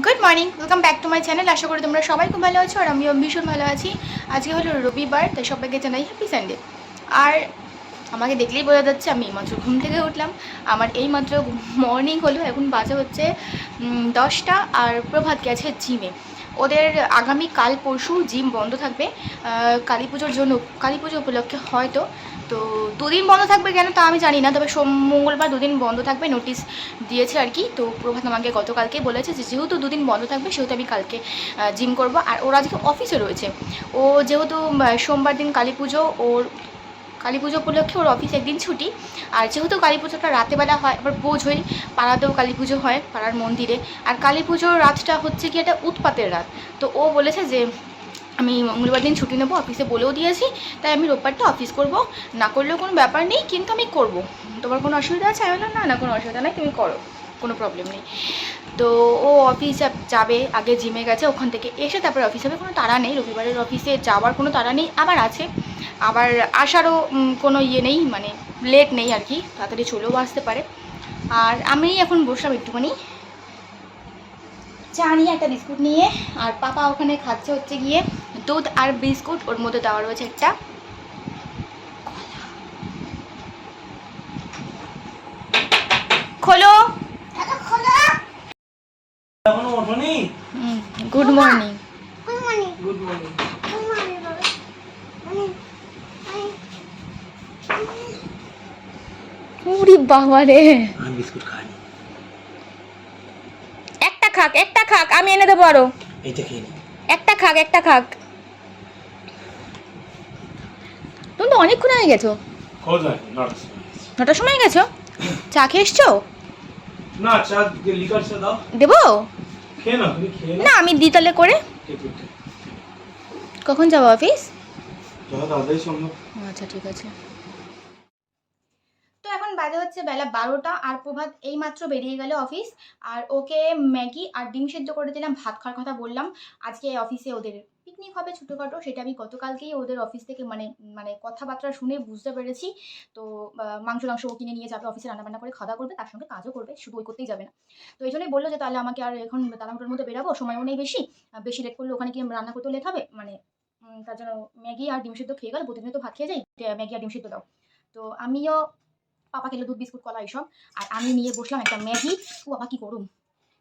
Good morning, welcome back to my channel. আশা করি তোমরা সবাই খুব ভালো আছো আর আমিও ভীষণ ভালো আছি। আজকে হলো রবিবার, তাই সবাইকে জানাই হ্যাপি সানডে। আর আমাকে দেখলেই বোঝা যাচ্ছে আমি এইমাত্র ঘুম থেকে উঠলাম। আমার এইমাত্র মর্নিং হলো, এখন বাজে হচ্ছে 10টা। আর প্রভাত গেছে জিমে। ওদের আগামী কাল পরশু জিম বন্ধ থাকবে কালী পুজোর জন্য। কালী পুজো উপলক্ষে হয়তো, তো দুদিন বন্ধ থাকবে কেন তা আমি জানি না, তবে মঙ্গলবার দুদিন বন্ধ থাকবে নোটিশ দিয়েছে আর কি। তো প্রভাত আমাকে গতকালকে বলেছে যে যেহেতু দুদিন বন্ধ থাকবে সেহেতু আমি কালকে জিম করব। আর ওরা আজকে অফিসে রয়েছে, ও যেহেতু সোমবার দিন কালী পুজো, ওর কালী পুজো উপলক্ষে ওর অফিস একদিন ছুটি। আর যেহেতু কালী পুজোটা রাতেবেলা হয়, আবার বোঝই পাড়াতেও কালী পুজো হয় পাড়ার মন্দিরে। আর কালী পুজোর রাতটা হচ্ছে কি একটা উৎপাতের রাত। তো ও বলেছে যে আমি মঙ্গলবার দিন ছুটি নেবো, অফিসে বলেও দিয়েছি, তাই আমি রোববারটা অফিস করব। না করলেও কোনো ব্যাপার নেই, কিন্তু আমি করব। তোমার কোনো অসুবিধা আছে? আমি বললাম না না, কোনো অসুবিধা নেই, তুমি করো, কোনো প্রবলেম নেই। তো ও অফিস যাবে, আগে জিমে গেছে, ওখান থেকে এসে তারপরে অফিস হবে। কোনো তাড়া নেই, রবিবারের অফিসে যাওয়ার কোনো তাড়া নেই। আবার আছে, আবার আসারও কোনো ইয়ে নেই, মানে লেট নেই আর কি, তাড়াতাড়ি চলেও আসতে পারে। আর আমি এখন বসলাম একটুখানি চা নিয়ে, একটা বিস্কুট নিয়ে। আর পাপা ওখানে খাচ্ছে হচ্ছে গিয়ে দুধ আর বিস্কুট, ওর মধ্যে দেওয়া রয়েছে একটা খোলো। এখনো ওঠোনি? Good morning. Good morning. উরি বাবা রে, আমি বিস্কুট খাইনি। একটা খাক, একটা খাক, আমি এনে দেবো আরো। এইটা খেয়ে নি। একটা খাক, একটা খাক। তুমি তো অনেকক্ষণ আগে গেছো। কোথায়? 9টার সময় গেছো? চা খেয়ে এসছো? না, চা লিকার চা দাও। দেবো? খেয়ে না, তুমি খেয়ে না, আমি দিই তাহলে করে। ঠিক। কখন যাবো অফিস? যত তাড়াতাড়ি সম্ভব। আচ্ছা ঠিক আছে। তো এখন বাজে হচ্ছে বেলা 12টা, আর প্রভাত এইমাত্র বেরিয়ে গেল অফিস। আর ওকে ম্যাগি আর ডিম সেদ্ধ করে দিলাম, ভাত খাওয়ার কথা বললাম। আজকে অফিসে ওদের পিকনিক হবে ছোটোখাটো, সেটা আমি গতকালকেই ওদের অফিস থেকে মানে মানে কথাবার্তা শুনে বুঝতে পেরেছি। তো মাংস ও কিনে নিয়ে যাবে, অফিসে রান্নাবান্না করে খাওয়া করবে, তার সঙ্গে কাজও করবে, শুধু ওই করতেই যাবে না। তো এই জন্যই বললো যে তাহলে আমাকে আর এখন তাড়াহুড়োর মধ্যে বেরাবো, সময়ও নেই বেশি, বেশি লেট করলে ওখানে কি রান্না করতেও লেট হবে, মানে তার জন্য ম্যাগি আর ডিম সেদ্ধ খেয়ে গেল, প্রতিদিন তো ভাত খেয়ে যাই, ম্যাগি আর ডিম সেদ্ধ দাও। তো আমিও, পাপা খেলো দুধ বিস্কুট কলা এইসব, আর আমি নিয়ে বসলাম একটা ম্যাগি। ও বাবা কি করুম,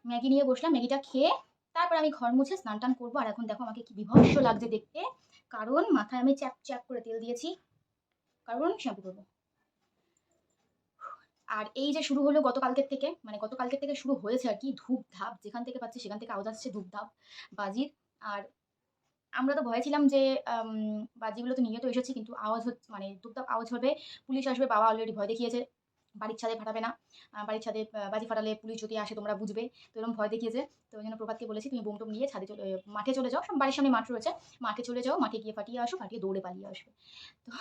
ম্যাগি নিয়ে বসলাম, ম্যাগিটা খেয়ে তারপর আমি ঘর মুছে স্নান টান করবো। আর এখন দেখো আমাকে কি বিভৎস লাগছে দেখতে, কারণ মাথায় আমি চ্যাপ চ্যাপ করে তেল দিয়েছি, কারণ শ্যাম্পু করবো। আর এই যে শুরু হলো গতকালকের থেকে, মানে গতকালকের থেকে শুরু হয়েছে আর কি, ধূপ ধাপ যেখান থেকে পাচ্ছি সেখান থেকে আওয়াজ আসছে, ধূপ ধাপ বাজির। আর আমরা তো ভয়ে ছিলাম যে বাজিগুলো তো নিয়ে তো এসেছি, কিন্তু আওয়াজ হচ্ছে, মানে ধূপ ধাপ আওয়াজ হবে, পুলিশ আসবে, বাবা অলরেডি ভয় দেখিয়েছে বাড়ির ছাদে ফাটাবে না, বাড়ির ছাদে বাজি ফাটালে পুলিশ যদি আসে তোমরা বুঝবে, তো এরকম ভয় দেখিয়েছে। তো ওই জন্য প্রভাতকে বলেছি তুমি বোম টোম নিয়ে ছাদে মাঠে চলে যাও, বাড়ির সামনে মাঠ রয়েছে, মাঠে চলে যাও, মাঠে গিয়ে ফাটিয়ে আসো, ফাটিয়ে দৌড়ে পালিয়ে আসবে। তো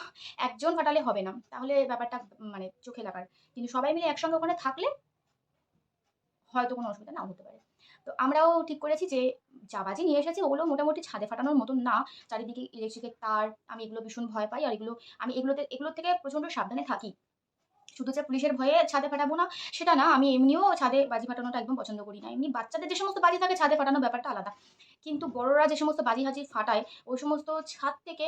একজন ফাটালে হবে না, তাহলে ব্যাপারটা মানে চোখে লাগার, কিন্তু সবাই মিলে একসঙ্গে ওখানে থাকলে হয়তো কোনো অসুবিধা নাও হতে পারে। তো আমরাও ঠিক করেছি যে যা বাজি নিয়ে এসেছি ওগুলো মোটামুটি ছাদে ফাটানোর মতন না, চারিদিকে ইলেকট্রিকের তার, আমি এগুলো ভীষণ ভয় পাই, আর আমি এগুলোর থেকে প্রচণ্ড সাবধানে থাকি। শুধু যে পুলিশের ভয়ে ছাদে ফাটাবো না সেটা না, আমি এমনিও ছাদে বাজি ফাটানোটা একদম পছন্দ করি না। এমনি বাচ্চাদের যে সমস্ত বাজি থাকে ছাদে ফাটানোর ব্যাপারটা আলাদা, কিন্তু বড়রা যে সমস্ত বাজি হাজি ফাটায় ওই সমস্ত ছাদ থেকে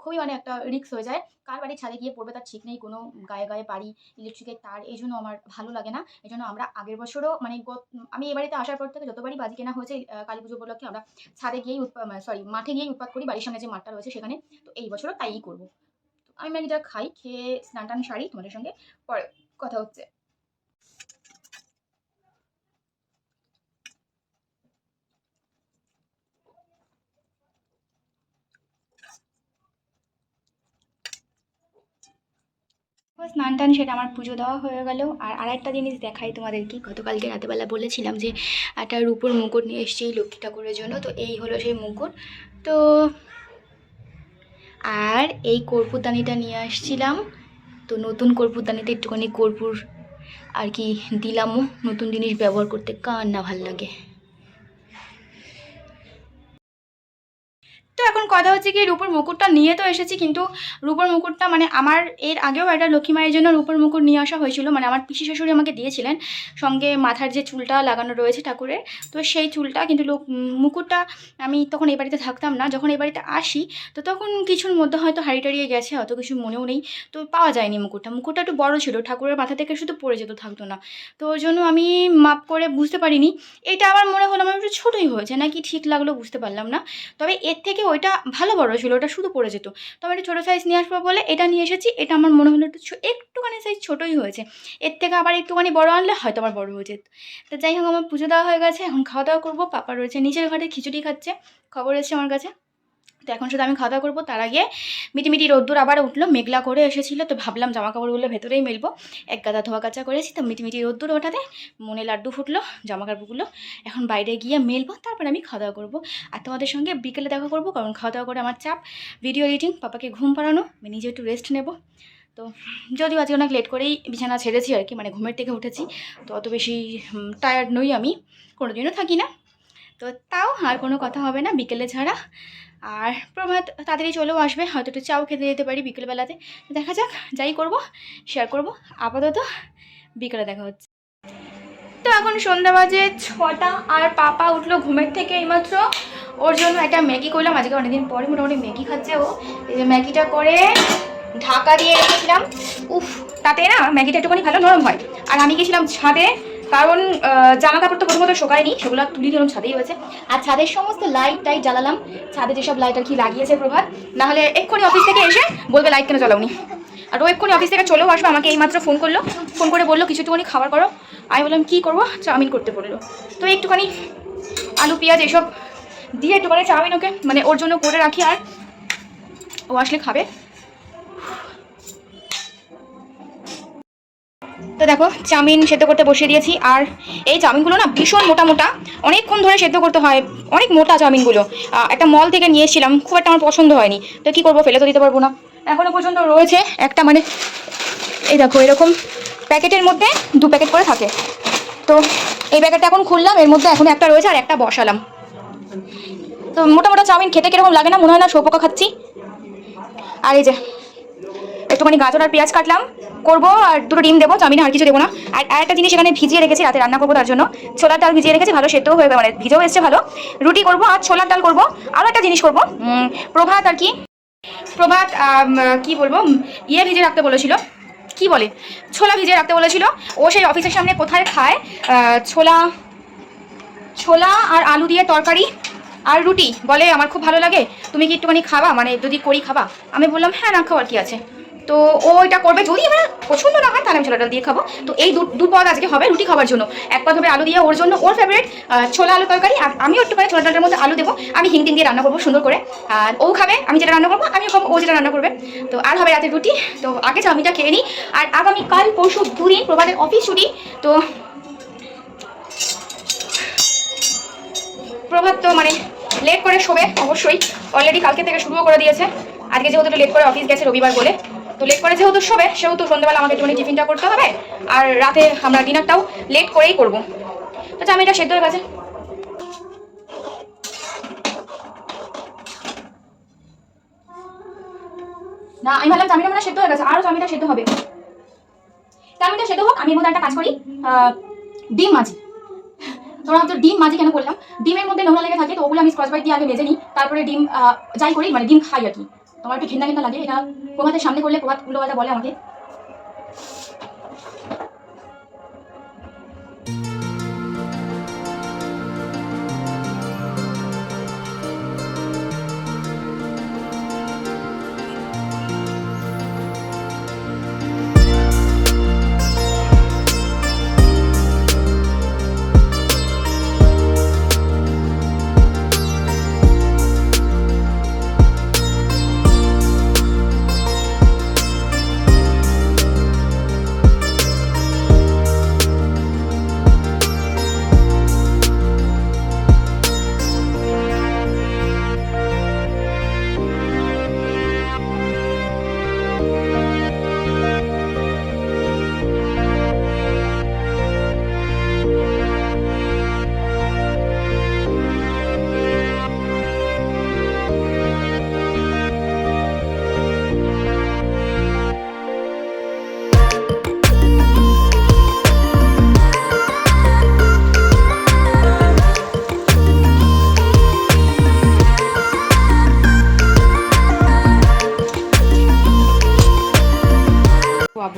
খুবই মানে একটা রিস্ক হয়ে যায়, কার বাড়ি ছাদে গিয়ে পড়বে তার ঠিক নেই, কোনো গায়ে গায়ে বাড়ি, ইলেকট্রিকের তার, এই জন্য আমার ভালো লাগে না। এই জন্য আমরা আগের বছরও মানে আমি এ বাড়িতে আসার পর থেকে যতবারই বাজি কেনা হয়েছে কালী পুজো উপলক্ষে আমরা ছাদে গিয়েই সরি মাঠে গিয়েই উৎপাত করি, বাড়ির সামনে যে মাঠটা রয়েছে সেখানে। তো এই বছরও তাইই করবো। আমি ম্যাগিটা খাই, খেয়ে স্নান টান সারি, তোমাদের সঙ্গে পরে কথা হচ্ছে। স্নান টান সেটা আমার পুজো দেওয়া হয়ে গেল। আর আরেকটা জিনিস দেখাই তোমাদেরকে, গতকালকে রাতেবেলা বলেছিলাম যে একটা রূপোর মুকুট নিয়ে এসেছি লক্ষ্মী ঠাকুরের জন্য, তো এই হলো সেই মুকুট। তো আর এই কর্পূরদানিটা নিয়ে আসছিলাম, তো নতুন কর্পূরদানিতে একটুখানি কর্পূর আর কি দিলামও, নতুন জিনিস ব্যবহার করতে কার না ভাল লাগে। তো এখন কথা হচ্ছে কি রূপোর মুকুটটা নিয়ে তো এসেছি, কিন্তু রূপোর মুকুটটা মানে আমার এর আগেও একটা লক্ষ্মী মায়ের জন্য রূপোর মুকুট নিয়ে আসা হয়েছিল, মানে আমার পিসি শাশুড়ি আমাকে দিয়েছিলেন, সঙ্গে মাথার যে চুলটা লাগানো রয়েছে ঠাকুরের, তো সেই চুলটা, কিন্তু মুকুটটা আমি তখন এই বাড়িতে থাকতাম না, যখন এই বাড়িতে আসি তো তখন কিছুর মধ্যে হয়তো হারিয়ে টারিয়ে গেছে, অত কিছু মনেও নেই, তো পাওয়া যায়নি মুকুটটা একটু বড় ছিল, ঠাকুরের মাথা থেকে শুধু পড়ে যেত, থাকতো না, তো ওই জন্য আমি মাপ করে বুঝতে পারিনি। এটা আমার মনে হলো আমার একটু ছোটোই হয়েছে নাকি ঠিক লাগলো বুঝতে পারলাম না, তবে এর থেকে ওইটা ভালো বড় ছিল, ওটা শুধু পড়ে যেত, তো আমি একটু ছোটো সাইজ নিয়ে আসবো বলে এটা নিয়ে এসেছি। এটা আমার মনে হলো একটুখানি সাইজ ছোটোই হয়েছে, এর থেকে আবার একটুখানি বড় আনলে হয়তো আবার বড় হয়ে যেত। তো যাই হোক, আমার পুজো দেওয়া হয়ে গেছে, এখন খাওয়া দাওয়া করবো। পাপা রয়েছে নিচের ঘরে খিচুড়ি খাচ্ছে, খবর এসেছে আমার কাছে, তো এখন শুধু আমি খাওয়া দাওয়া করবো। তার আগে মিটিমিটি রোদ্দুর আবার উঠলো, মেঘলা করে এসেছিলো, তো ভাবলাম জামা কাপড়গুলো ভেতরেই মেলবো, এক গাদা ধোয়া কাচা করেছি, তো মিটিমিটি রোদ্দুর ওঠাতে মনে লাড্ডু ফুটলো, জামা কাপড়গুলো এখন বাইরে গিয়ে মেলবো, তারপর আমি খাওয়া দাওয়া করবো, আর তোমাদের সঙ্গে বিকেলে দেখা করবো, কারণ খাওয়া দাওয়া করে আমার চাপ, ভিডিও এডিটিং, পাপাকে ঘুম পাড়ানো, আমি নিজে একটু রেস্ট নেবো। তো যদিও আজকে অনেক লেট করেই বিছানা ছেড়েছি আর কি, মানে ঘুমের থেকে উঠেছি, তো অত বেশি টায়ার্ড নই আমি, কোনোদিনও থাকি না, তো তাও আর কোনো কথা হবে না বিকেলে ছাড়া। আর প্রভাত তাড়াতাড়ি চলেও আসবে, হয়তো একটু চাও খেতে যেতে পারি বিকেলবেলাতে, দেখা যাক, যাই করব শেয়ার করব। আপাতত বিকেলে দেখা হচ্ছে। তো এখন সন্ধ্যা বাজে 6টা, আর পাপা উঠলো ঘুমের থেকে এইমাত্র, ওর জন্য একটা ম্যাগি করলাম, আজকে অনেকদিন পরে মোটামুটি ম্যাগি খাচ্ছে ও, এই যে ম্যাগিটা করে ঢাকা দিয়ে রেখেছিলাম, উফ তাতে না ম্যাগিটা একটুখানি ভালো নরম হয়। আর আমি গেছিলাম ছাদে, কারণ জামা কাপড় তো প্রথমত শোকায়নি, সেগুলো তুলি ধরুন ছাদেই হয়েছে, আর ছাদের সমস্ত লাইট টাইট জ্বালালাম, ছাদে যেসব লাইট আর কি লাগিয়েছে প্রভাত, নাহলে এক্ষুনি অফিস থেকে এসে বলবে লাইট কেন জ্বালাওনি, আর ও এক্ষুনি অফিস থেকে চলেও আসবে, আমাকে এইমাত্র ফোন করলো, ফোন করে বললো কিছু একটুখানি খাবার করো, আমি বললাম কী করবো, চাউমিন করতে বললো, তো একটুখানি আলু পেঁয়াজ এসব দিয়ে একটুখানি চাউমিন ওকে মানে ওর জন্য করে রাখি, আর ও আসলে খাবে। তো দেখো চাউমিন সেদ্ধ করতে বসিয়ে দিয়েছি, আর এই চাউমিনগুলো না ভীষণ মোটা মোটা, অনেকক্ষণ ধরে সেদ্ধ করতে হয়, অনেক মোটা চাউমিনগুলো, একটা মল থেকে নিয়ে এসেছিলাম, খুব একটা আমার পছন্দ হয়নি, তো কী করবো, ফেলে তো দিতে পারবো না, এখনও পর্যন্ত রয়েছে একটা, মানে এই দেখো এরকম প্যাকেটের মধ্যে 2 প্যাকেট করে থাকে, তো এই প্যাকেটটা এখন খুললাম, এর মধ্যে এখন একটা রয়েছে আর একটা বসালাম। তো মোটা মোটা চাউমিন খেতে কীরকম লাগে না, মনে হয় না শুঁয়োপোকা খাচ্ছি। আর এই যে একটুখানি গাজর আর পেঁয়াজ কাটলাম করবো, আর 2টো ডিম দেবো, চাউমিনে আর কিছু দেবো না। আর একটা জিনিস এখানে ভিজিয়ে রেখেছি, রাতে রান্না করবো, তার জন্য ছোলার ডাল ভিজিয়ে রেখেছি, ভালো সেদ্ধও হয়ে মানে ভিজেও এসছে ভালো, রুটি করবো আর ছোলার ডাল করবো। আরও একটা জিনিস করবো, প্রভাত আর কি, প্রভাত কি বলবো, ইয়ে ভিজিয়ে রাখতে বলেছিল, কি বলে, ছোলা ভিজিয়ে রাখতে বলেছিল, ও সেই অফিসের সামনে কোথায় খায় ছোলা, ছোলা আর আলু দিয়ে তরকারি আর রুটি, বলে আমার খুব ভালো লাগে, তুমি কি একটুখানি খাবা, মানে যদি করি খাবা, আমি বললাম হ্যাঁ না খাওয়ার কি আছে, তো ও এটা করবে, যদি আমার পছন্দ না হয় তাহলে আমি ছোলা ডাল দিয়ে খাবো। তো এই দু পদ আজকে হবে রুটি খাবার জন্য, এক পদ হবে আলু দিয়ে ওর জন্য, ওর ফেভারিট ছোলা আলু তরকারি, আর আমিও একটুখানি ছোলা ডালের মধ্যে আলু দেবো, আমি হিং টিং দিয়ে রান্না করবো সুন্দর করে, আর ও খাবে, আমি যেটা রান্না করবো আমিও খাবো, ও যেটা রান্না করবে, তো আর হবে রাতে রুটি। তো আগে চাউমিনটা খেয়ে নিই, আর আগামীকাল পরশু 2 দিন প্রভাতের অফিস ছুটি, তো প্রভাত তো মানে লেট করে শোবে অবশ্যই, অলরেডি কালকে থেকে শুরুও করে দিয়েছে, আজকে যেহেতু একটু লেট করে অফিস গেছে রবিবার বলে, তো লেট করে যেহেতু শোবে, সেহেতু সন্ধ্যাবেলা আমাকে একটুখানি টিফিনটা করতে হবে, আর রাতে আমরা ডিনারটাও লেট করেই করবো। তো চাউমিনটা সেদ্ধ হয়ে গেছে, না আমি ভাবলাম চাউমিনটা মানে সেদ্ধ হয়ে গেছে, আরও চাউমিনটা সেদ্ধ হবে, চাউমিনটা সেদ্ধ হোক, আমি এর মধ্যে একটা কাজ করি, ডিম মাজি, তোমরা ভাবছো ডিম মাজি কেন করলাম, ডিমের মধ্যে নোংরা লেগে থাকে, তো ওগুলো আমি স্কচ ব্রাইট দিয়ে আগে ভেজে নিই, তারপরে ডিম যাই করি মানে ডিম খাই আর কি, তোমার একটু ঘেন্না ঘেন্না লাগে, এটা প্রভাতের সামনে করলে প্রভাত উল্টোপাল্টা বলে আমাকে।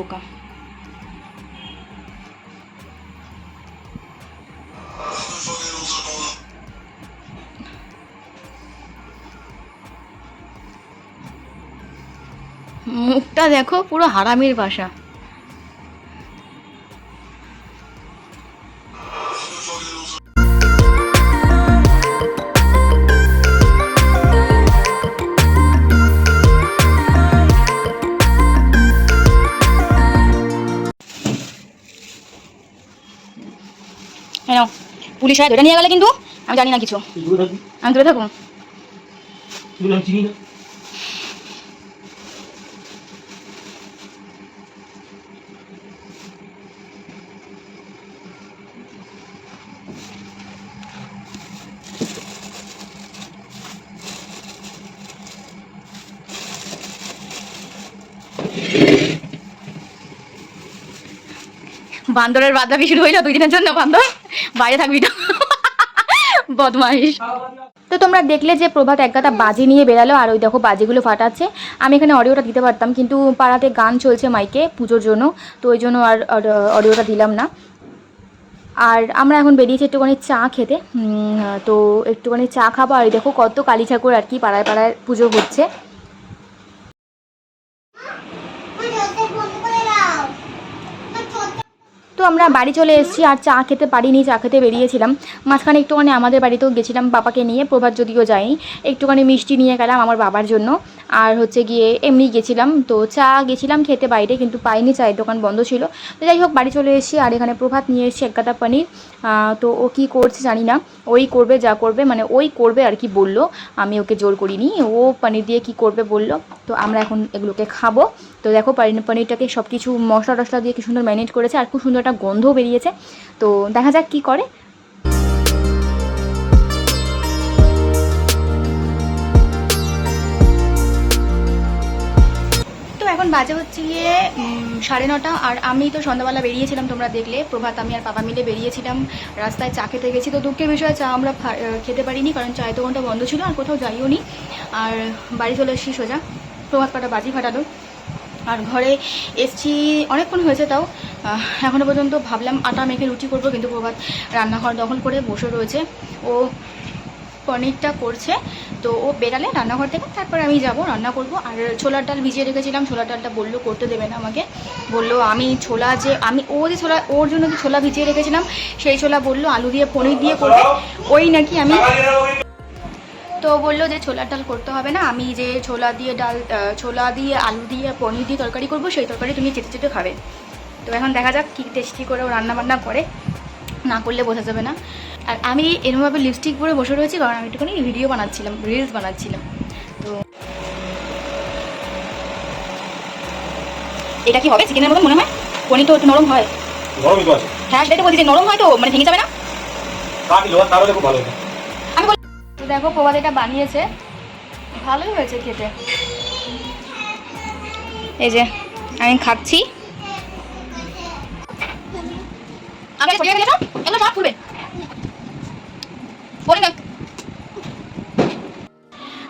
বোকা। মুখটা দেখো, পুরো হারামির বাসা। হ্যাঁ, পুলিশ হয় ধরে নিয়ে গেলে কিন্তু আমি জানি না কিছু। আমি ধরে থাকবো। চিনি না। বান্দরের বাদলামি শুরু হইলো 2 দিনের জন্য। বান্দর বাইরে থাকবি তো, বদমাইশ। তো তোমরা দেখলে যে প্রভাত একগাদা বাজি নিয়ে বেরালো, আর ওই দেখো বাজিগুলো ফাটাচ্ছে। আমি এখানে অডিওটা দিতে পারতাম, কিন্তু পাড়াতে গান চলছে মাইকে পুজোর জন্য, তো ওই জন্য আর অডিওটা দিলাম না। আর আমরা এখন বেরিয়েছি একটুখানি চা খেতে। তো একটুখানি চা খাবো। আর দেখো কত কালী ঠাকুর আর কি পাড়ায় পাড়ায় পুজো হচ্ছে। তো আমরা বাড়ি চলে এসেছি, আর চা খেতে পারিনি, চা খেতে বেরিয়েছিলাম। মাঝখানে একটুখানি আমাদের বাড়িতেও গেছিলাম বাবাকে নিয়ে, প্রভাত যদিও যায়নি। একটুখানি মিষ্টি নিয়ে গেলাম আমার বাবার জন্য, আর হচ্ছে গিয়ে এমনি গেছিলাম। তো চা গেছিলাম খেতে বাইরে, কিন্তু পাইনি, চায়ের দোকান বন্ধ ছিল। তো যাই হোক বাড়ি চলে এসেছি। আর এখানে প্রভাত নিয়ে এসেছি 1 গাদা পনির। তো ও কী করছে জানি না, ওই করবে যা করবে, মানে ওই করবে আর কি বললো, আমি ওকে জোর করিনি। ও পনির দিয়ে কি করবে বললো, তো আমরা এখন এগুলোকে খাবো। তো দেখো পনিরটাকে সব কিছু মশলা টশলা দিয়ে কি সুন্দর ম্যারিনেট করেছে, আর খুব সুন্দর একটা গন্ধও বেরিয়েছে। তো দেখা যাক কি করে। তো এখন বাজে হচ্ছে গিয়ে 9:30, আর আমি তো সন্ধ্যাবেলা বেরিয়েছিলাম, তোমরা দেখলে প্রভাত আমি আর বাবা মিলে বেরিয়েছিলাম রাস্তায় চা খেতে গেছি। তো দুঃখের বিষয় চা আমরা খেতে পারিনি, কারণ চায়ের দোকানটা বন্ধ ছিল, আর কোথাও যাইও নি। আর বাড়ি চলে এসেছি সোজা। প্রভাত কটা বাজি ফাটালো, আর ঘরে এসছি অনেকক্ষণ হয়েছে। তাও এখনও পর্যন্ত ভাবলাম আটা মেখে রুটি করবো, কিন্তু প্রভাত রান্নাঘর দখল করে বসে রয়েছে। ও পনিরটা করছে, তো ও বেরালে রান্নাঘর থেকে তারপর আমি যাব রান্না করব। আর ছোলার ডাল ভিজিয়ে রেখেছিলাম, ছোলার ডালটা বললো করতে দেবে না আমাকে, বললো আমি ছোলা যে ছোলা ওর জন্য যে ছোলা ভিজিয়ে রেখেছিলাম সেই ছোলা বললো আলু দিয়ে পনির দিয়ে করবে, ওই নাকি আমি। তো বললো যে ছোলার ডাল করতে হবে না, আমি যে ছোলা দিয়ে আলু দিয়ে পনির দিয়ে তরকারি করবো, সেই তরকারি তুমি চেটে চেটে খাবে। তো এখন দেখা যাক কী টেস্টি করে ও রান্নাবান্না করে, না করলে বোঝা যাবে না। আর আমি এরমভাবে লিপস্টিক পরে বসে রয়েছি, কারণ আমি একটুখানি ভিডিও বানাচ্ছিলাম, রিলস বানাচ্ছিলাম। তো এটা কি হবে চিকেনের মতো মনে হয়? পনির তো একটু নরম হয়। নরমই তো আছে। হ্যাঁ সেটাই তো বলছি, যে নরম হয় তো মানে ভেঙে যাবে না। তাহলে খুব ভালো হবে। আমি তো দেখো প্রভাত এটা বানিয়েছে, ভালোই হয়েছে খেতে। এই যে আমি খাচ্ছি।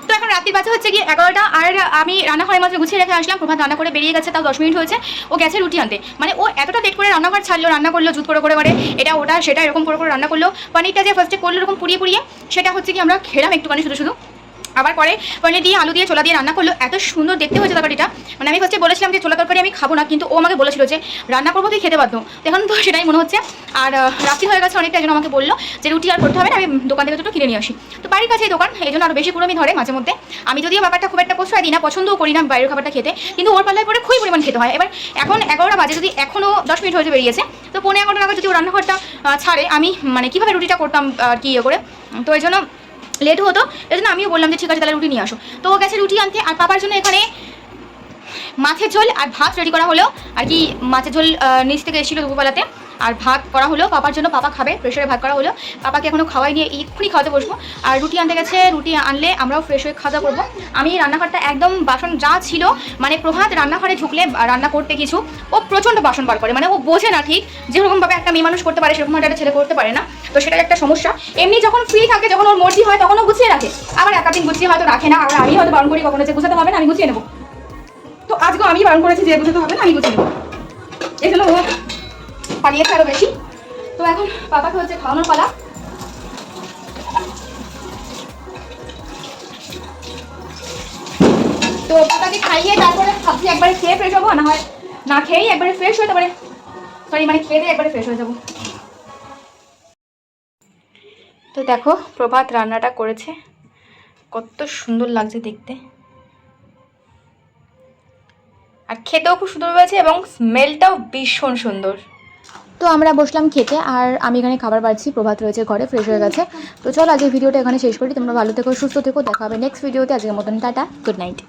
তো এখন রাত্রির বাজে হচ্ছে গিয়ে 11টা, আর আমি রান্নাঘরের মাঝে গুছিয়ে রেখে আসলাম। প্রভাত রান্না করে বেরিয়ে গেছে, তাও 10 মিনিট হয়েছে। ও গেছে রুটি আনতে, মানে ও এতটা লেট করে রান্নাঘর ছাড়লো, রান্না করলো জুত করে করে এটা ওটা সেটা এরকম করে রান্না করলো। পনিরটা যে ফার্স্টে করলো এরকম পুড়িয়ে সেটা হচ্ছে কি আমরা খেলাম একটুখানি শুধু। আবার পরে পনির দিয়ে আলু দিয়ে ছোলা দিয়ে রান্না করলো, এত সুন্দর দেখতে হয়েছে তরকারিটা। মানে আমি ফার্স্টে বলেছিলাম যে ছোলা তরকারি আমি খাবো না, কিন্তু ও আমাকে বলেছিল যে রান্না করবো তুই খেতে বাধ্য। এখন তো সেটাই মনে হচ্ছে। আর রাত্রি হয়ে গেছে অনেকটা, এই জন্য আমাকে বললো যে রুটি আর করতে হবে না, আমি দোকান থেকে দুটো কিনে নিয়ে আসি। তো বাড়ির কাছে এই দোকান, এই জন্য আরও বেশি কুড়মি ধরে মাঝে মধ্যে। আমি যদিও ব্যাপারটা খুব একটা প্রশ্রয় দিই না, পছন্দও করি না বাইরের খাবারটা খেতে, কিন্তু ওর পাল্লায় পরে খুবই পরিমাণ খেতে হয়। এবার এখন 11টা বাজে, যদি এখনও 10 মিনিট হয়েছে বেরিয়েছে, তো 11:15 নাগাদ যদি ও রান্নাঘরটা ছাড়ে, আমি মানে কীভাবে রুটিটা করতাম আর কি করে। তো এই জন্য লেট হতো, এই জন্য আমিও বললাম যে ঠিক আছে তাহলে রুটি নিয়ে আসো। তো ও গেছে রুটি আনতে। আর পাপার জন্য এখানে মাছের ঝোল আর ভাত রেডি করা হলো আর কি। মাছের ঝোল নিচ থেকে এসেছিলো দুপুরবেলাতে, আর ভাত করা হলো পাপার জন্য, পাপা খাবে, প্রেশারে ভাত করা হলো। পাপাকে এখনও খাওয়াই নিয়ে এক্ষুনি খাওয়াতে বসবো। আর রুটি আনতে গেছে, রুটি আনলে আমরাও ফ্রেশ হয়ে খাওয়া দাওয়া করবো। আমি রান্নাঘরটা একদম বাসন যা ছিল, মানে প্রভাত রান্নাঘরে ঢুকলে রান্না করতে কিছু ও প্রচণ্ড বাসন বার করে, মানে ও বোঝে না ঠিক যেরকমভাবে একটা মেয়ে মানুষ করতে পারে সেরকম একটা ছেলে করতে পারে না। তো সেটাই একটা সমস্যা। এমনি যখন ফ্রি থাকে, যখন ওর মর্জি হয় তখন ও গুছিয়ে রাখে, আবার একাদিন গুছিয়ে হয়তো রাখে না। আর আমি হয়তো বারণ করি কখনো যে গুছাতে হবে না, আমি গুছিয়ে নেবো। তো আজকেও আমি বারণ করেছি যে গুছাতে হবে না, আমি গুছিয়ে নেবো। এই জন্য ও পালিয়েছে আরো বেশি। তো এখন পাপাকে হচ্ছে খাওয়ানোর পালা। তো পাপাকে খাইয়ে তারপরে ভাবছি একবারে খেয়ে ফ্রেশ হবো, না হয় না খেয়েই একবারে ফ্রেশ হতে পারে, সরি মানে খেয়ে দিয়ে একবারে ফ্রেশ হয়ে যাবো। তো দেখো প্রভাত রান্নাটা করেছে, কত সুন্দর লাগছে দেখতে, আর খেতেও খুব সুন্দর হয়েছে এবং স্মেলটাও ভীষণ সুন্দর। তো আমরা বসলাম খেতে, আর আমি এখানে খাবার বাড়ছি, প্রভাত রয়েছে ঘরে, ফ্রেশ হয়ে গেছে। তো চলো আজকের ভিডিওটা এখানে শেষ করি। তোমরা ভালো থেকো, সুস্থ থেকো, দেখা হবে নেক্সট ভিডিওতে। আজকের মতন টাটা, গুড নাইট।